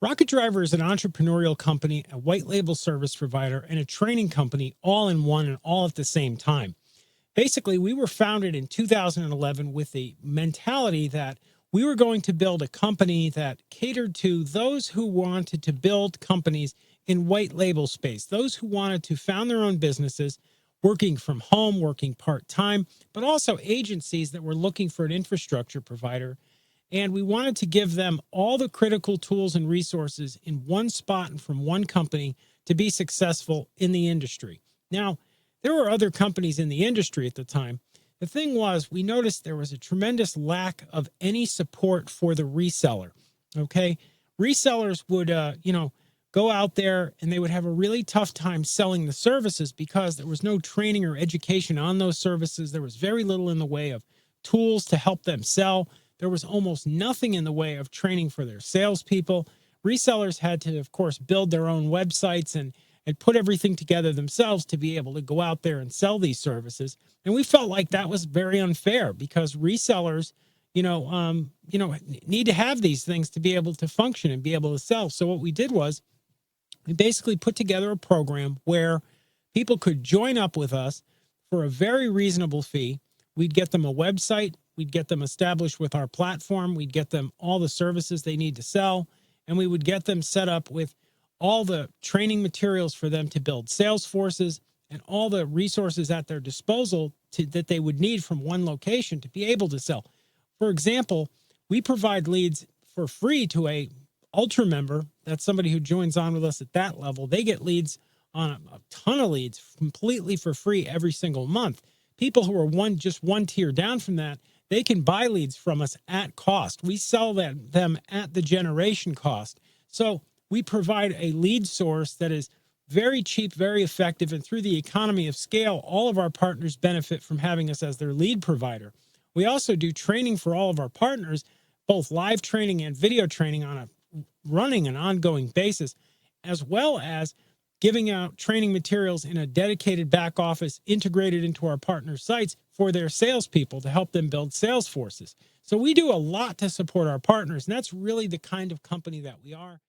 Rocket Driver is an entrepreneurial company, a white label service provider, and a training company all in one and all at the same time. Basically, we were founded in 2011 with the mentality that we were going to build a company that catered to those who wanted to build companies in white label space, those who wanted to found their own businesses, working from home, working part time, but also agencies that were looking for an infrastructure provider. And we wanted to give them all the critical tools and resources in one spot and from one company to be successful in the industry. Now, there were other companies in the industry at the time. The thing was, we noticed there was a tremendous lack of any support for the reseller. Okay. Resellers would, go out there and they would have a really tough time selling the services because there was no training or education on those services. There was very little in the way of tools to help them sell. There was almost nothing in the way of training for their salespeople. Resellers had to, of course, build their own websites and put everything together themselves to be able to go out there and sell these services. And we felt like that was very unfair because resellers, need to have these things to be able to function and be able to sell. So what we did was we basically put together a program where people could join up with us for a very reasonable fee. We'd get them a website. We'd get them established with our platform. We'd get them all the services they need to sell. And we would get them set up with all the training materials for them to build sales forces and all the resources at their disposal that they would need from one location to be able to sell. For example, we provide leads for free to a ultra member. That's somebody who joins on with us at that level. They get leads on a ton of leads completely for free every single month. People who are just one tier down from that, they can buy leads from us at cost. We sell them at the generation cost. So we provide a lead source that is very cheap, very effective, and through the economy of scale, all of our partners benefit from having us as their lead provider. We also do training for all of our partners, both live training and video training on a running an ongoing basis, as well as giving out training materials in a dedicated back office integrated into our partner sites for their salespeople to help them build sales forces. So we do a lot to support our partners, and that's really the kind of company that we are.